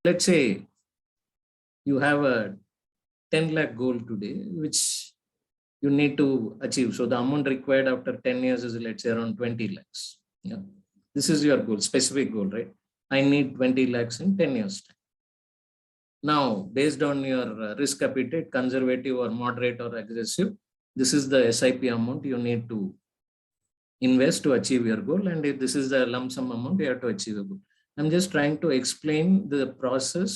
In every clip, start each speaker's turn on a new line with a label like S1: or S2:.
S1: Let's say you have a 10 lakh goal today, which you need to achieve. So the amount required after 10 years is, let's say, around 20 lakhs. Yeah. This is your goal, specific goal, right? I need 20 lakhs in 10 years time. Now, based on your risk appetite, conservative or moderate or aggressive, this is the SIP amount you need to invest to achieve your goal. And if this is the lump sum amount you have to achieve a goal. I'm just trying to explain the process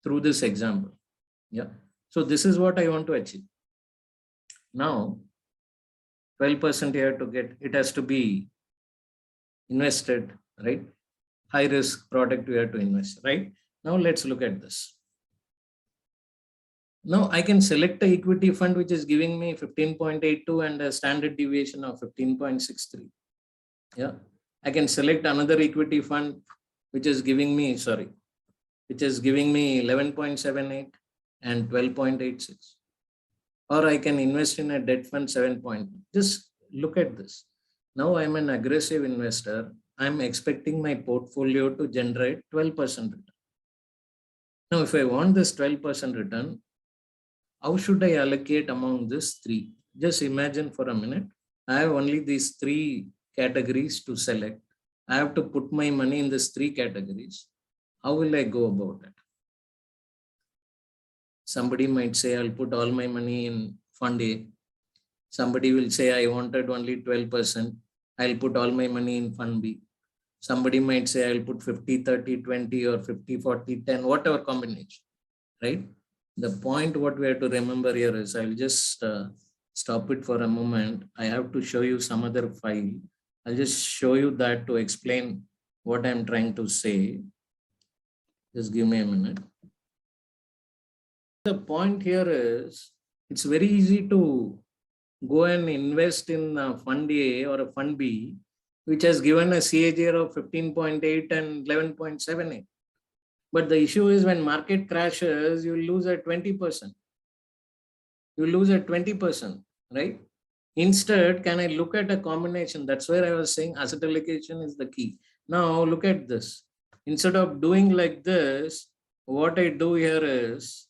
S1: through this example. Yeah. So this is what I want to achieve. Now, 12% you have to get, it has to be invested, right? High risk product you have to invest, right? Now let's look at this. Now I can select the equity fund which is giving me 15.82 and a standard deviation of 15.63. Yeah, I can select another equity fund which is giving me, which is giving me 11.78 and 12.86. Or I can invest in a debt fund 7. Just look at this. Now I'm an aggressive investor. I'm expecting my portfolio to generate 12% return. Now, if I want this 12% return, how should I allocate among these three? Just imagine for a minute. I have only these three categories to select. I have to put my money in these three categories. How will I go about it? Somebody might say, I'll put all my money in fund A. Somebody will say, I wanted only 12%. I'll put all my money in fund B. Somebody might say, I'll put 50, 30, 20 or 50, 40, 10, whatever combination, right? The point what we have to remember here is, I'll just stop it for a moment. I have to show you some other file. I'll just show you that to explain what I'm trying to say. Just give me a minute. The point here is, it's very easy to go and invest in a fund A or a fund B, which has given a CAGR of 15.8 and 11.78. But the issue is, when market crashes, you lose at 20%. You lose at 20%, right? Instead, can I look at a combination? That's where I was saying asset allocation is the key. Now look at this. Instead of doing like this, what I do here is,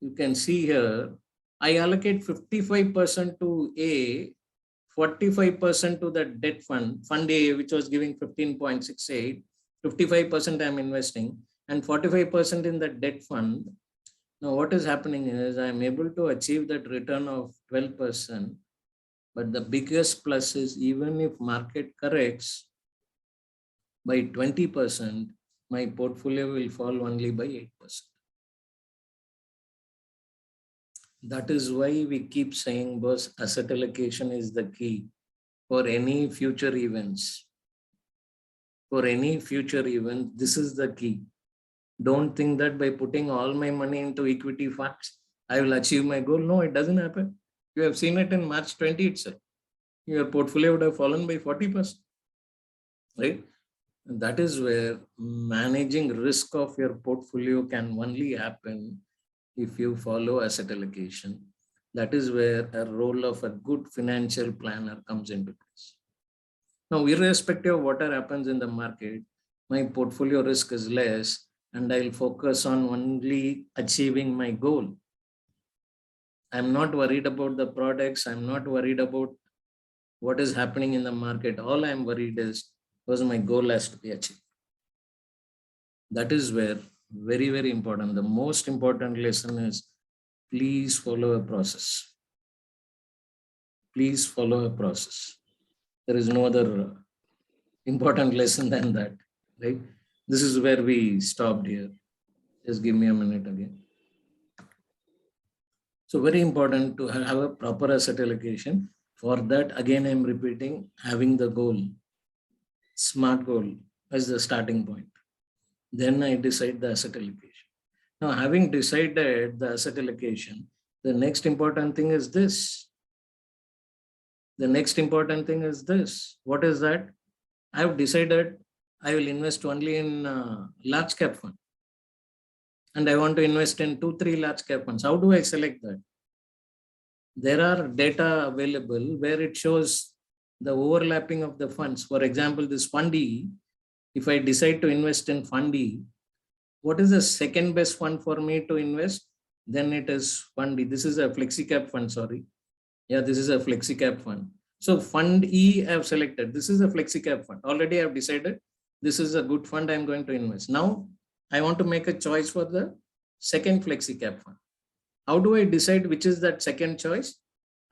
S1: you can see here, I allocate 55% to A, 45% to the debt fund, fund A, which was giving 15.68, 55% I'm investing, and 45% in the debt fund. Now what is happening is, I'm able to achieve that return of 12%, but the biggest plus is, even if market corrects by 20%, my portfolio will fall only by 8%. That is why we keep saying, boss, asset allocation is the key for any future events. For any future event, this is the key. Don't think that by putting all my money into equity funds, I will achieve my goal. No, it doesn't happen. You have seen it in March 20 itself. Your portfolio would have fallen by 40%, right? And that is where managing risk of your portfolio can only happen if you follow asset allocation. That is where a role of a good financial planner comes into place. Now, irrespective of what happens in the market, my portfolio risk is less, and I'll focus on only achieving my goal. I'm not worried about the products. I'm not worried about what is happening in the market. All I'm worried is, because my goal has to be achieved. That is where, very, very important. The most important lesson is, please follow a process. Please follow a process. There is no other important lesson than that, right? This is where we stopped here. Just give me a minute again. So very important to have a proper asset allocation. For that, again, I'm repeating, having the goal, SMART goal as the starting point. Then I decide the asset allocation. Now, having decided the asset allocation, the next important thing is this. The next important thing is this. What is that? I have decided I will invest only in large cap fund. And I want to invest in 2-3 large cap funds. How do I select that? There are data available where it shows the overlapping of the funds. For example, this fund E, If I decide to invest in fund E, what is the second best fund for me to invest? Then it is fund E. This is a flexi cap fund, sorry. Yeah, this is a flexi cap fund. So fund E I have selected. This is a flexi cap fund. Already I have decided this is a good fund I'm going to invest. Now I want to make a choice for the second flexi cap fund. How do I decide which is that second choice?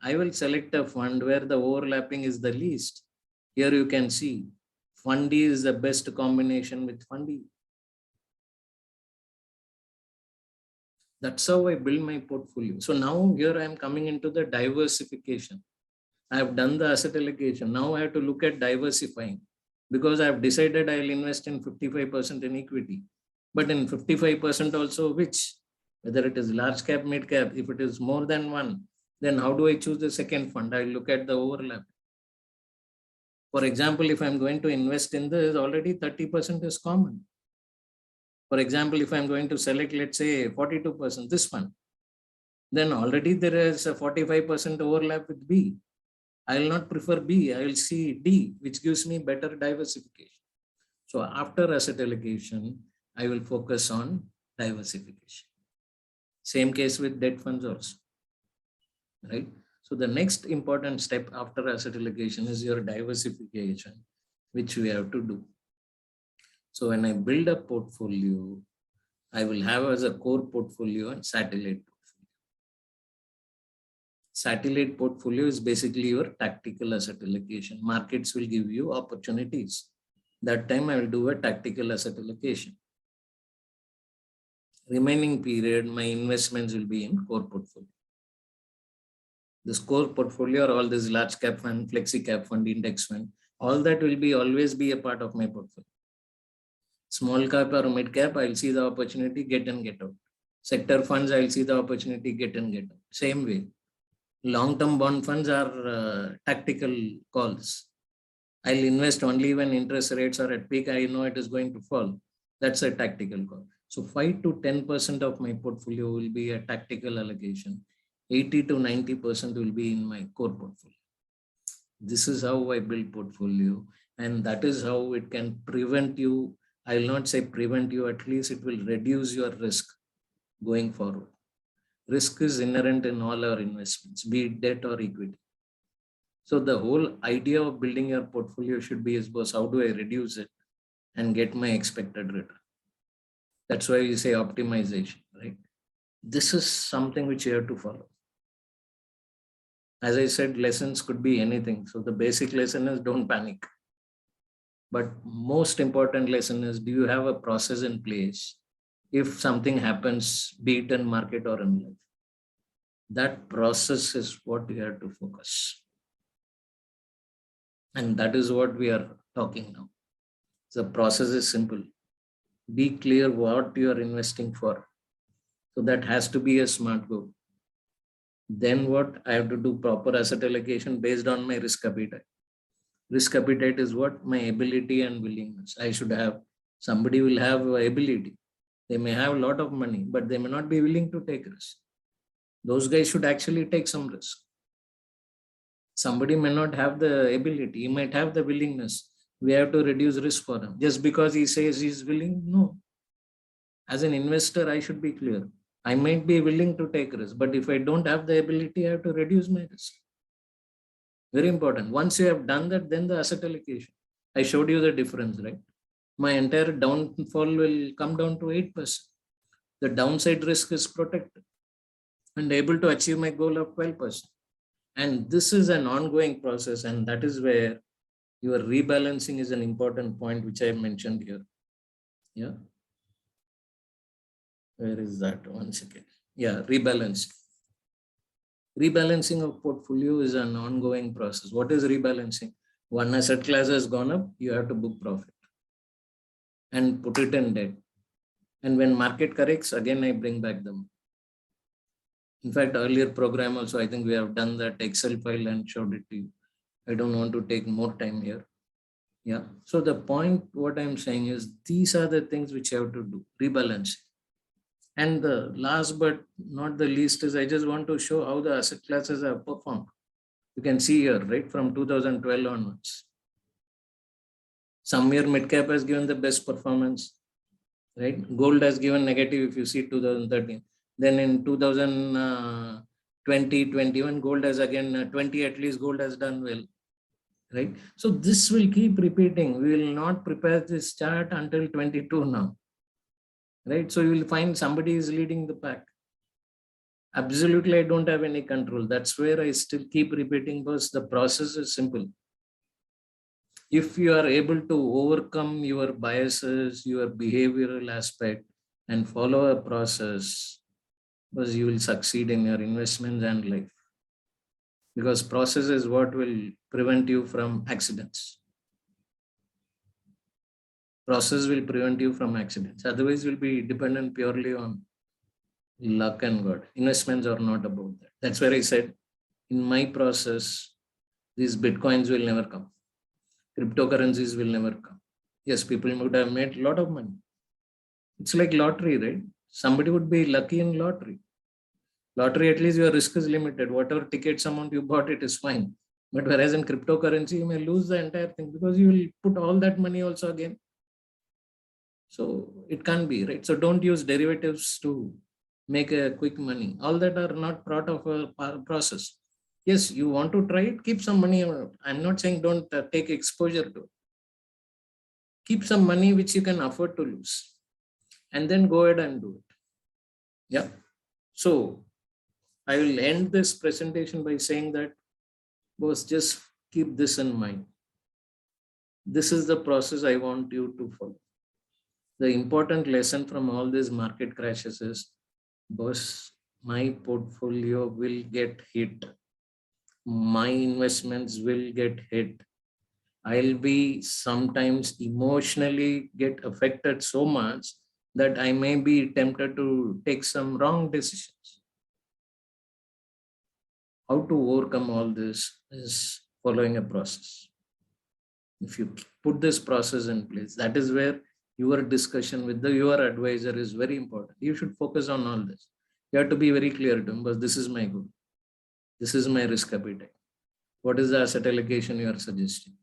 S1: I will select a fund where the overlapping is the least. Here you can see fund E is the best combination with fund E. That's how I build my portfolio. So now here I am coming into the diversification. I have done the asset allocation. Now I have to look at diversifying because I have decided I will invest in 55% in equity. But in 55% also which? Whether it is large cap, mid cap, if it is more than one, then how do I choose the second fund? I look at the overlap. For example, if I'm going to invest in this, already 30% is common. For example, if I'm going to select, let's say 42%, this fund, then already there is a 45% overlap with B. I will not prefer B, I will see D, which gives me better diversification. So after asset allocation, I will focus on diversification. Same case with debt funds also, right? So the next important step after asset allocation is your diversification, which we have to do. So when I build a portfolio, I will have as a core portfolio and satellite portfolio. Satellite portfolio is basically your tactical asset allocation. Markets will give you opportunities. That time I will do a tactical asset allocation. Remaining period, my investments will be in core portfolio. This core portfolio or all this large cap fund, flexi cap fund, index fund, all that will be always be a part of my portfolio. Small cap or mid cap, I'll see the opportunity, get in, get out. Sector funds, I'll see the opportunity, get in, get out. Same way. Long-term bond funds are tactical calls. I'll invest only when interest rates are at peak. I know it is going to fall. That's a tactical call. So 5 to 10% of my portfolio will be a tactical allocation. 80 to 90% will be in my core portfolio. This is how I build portfolio, and that is how it can prevent you. I will not say prevent you, at least it will reduce your risk going forward. Risk is inherent in all our investments, be it debt or equity. So the whole idea of building your portfolio should be is, boss, how do I reduce it and get my expected return? That's why we say optimization, right? This is something which you have to follow. As I said, lessons could be anything. So the basic lesson is don't panic. But most important lesson is, do you have a process in place? If something happens, be it in market or in life, that process is what you have to focus. And that is what we are talking now. The process is simple. Be clear what you are investing for. So that has to be a smart goal. Then what? I have to do proper asset allocation based on my risk appetite. Risk appetite is what? My ability and willingness. I should have, somebody will have ability. They may have a lot of money, but they may not be willing to take risk. Those guys should actually take some risk. Somebody may not have the ability, he might have the willingness. We have to reduce risk for him. Just because he says he's willing, no. As an investor, I should be clear. I might be willing to take risk, but if I don't have the ability, I have to reduce my risk. Very important. Once you have done that, then the asset allocation. I showed you the difference, right? My entire downfall will come down to 8%. The downside risk is protected and able to achieve my goal of 12%. And this is an ongoing process, and that is where your rebalancing is an important point, which I mentioned here. Yeah. Where is that? One second. Yeah, rebalancing. Rebalancing of portfolio is an ongoing process. What is rebalancing? One asset class has gone up, you have to book profit and put it in debt. And when market corrects, again, I bring back them. In fact, earlier program also, I think we have done that Excel file and showed it to you. I don't want to take more time here. Yeah. So the point, what I'm saying is, these are the things which you have to do, rebalancing. And the last but not the least is, I just want to show how the asset classes have performed. You can see here, right, from 2012 onwards. Some year mid-cap has given the best performance, right? Gold has given negative if you see 2013. Then in 2020, 21, gold has again 20 at least gold has done well, right? So this will keep repeating. We will not prepare this chart until 22 now, right? So you will find somebody is leading the pack. Absolutely, I don't have any control. That's where I still keep repeating, because the process is simple. If you are able to overcome your biases, your behavioral aspect, and follow a process, because you will succeed in your investments and life. Because process is what will prevent you from accidents. Process will prevent you from accidents. Otherwise, you'll be dependent purely on luck and God. Investments are not about that. That's where I said, in my process, these bitcoins will never come. Cryptocurrencies will never come. Yes, people would have made a lot of money. It's like lottery, right? Somebody would be lucky in lottery. Lottery, at least your risk is limited. Whatever tickets amount you bought, it is fine. But whereas in cryptocurrency, you may lose the entire thing because you will put all that money also again. So it can't be, right? So don't use derivatives to make a quick money. All that are not part of a process. Yes, you want to try it, keep some money. I'm not saying don't take exposure to it. Keep some money which you can afford to lose, and then go ahead and do it. Yeah. So I will end this presentation by saying that, boss, just keep this in mind. This is the process I want you to follow. The important lesson from all these market crashes is, boss, my portfolio will get hit. My investments will get hit. I'll be sometimes emotionally get affected so much that I may be tempted to take some wrong decisions. How to overcome all this is following a process. If you put this process in place, that is where your discussion with your advisor is very important. You should focus on all this. You have to be very clear to him, but this is my goal. This is my risk appetite. What is the asset allocation you are suggesting?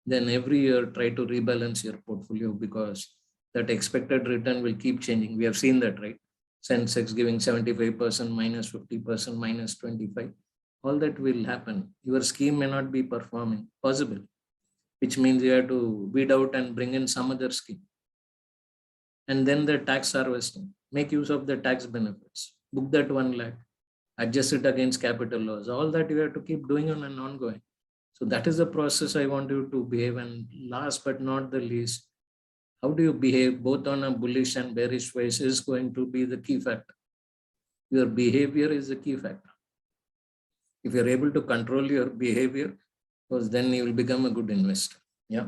S1: Then every year try to rebalance your portfolio, because that expected return will keep changing. We have seen that, right? Sensex giving 75%, minus 50%, minus 25. All that will happen. Your scheme may not be performing, possible, which means you have to weed out and bring in some other scheme. And then the tax harvesting, make use of the tax benefits, book that 1 lakh, adjust it against capital loss. All that you have to keep doing on an ongoing. So that is the process I want you to behave. And last but not the least, how do you behave both on a bullish and bearish phase is going to be the key factor. Your behavior is the key factor. If you're able to control your behavior, because then you will become a good investor. Yeah.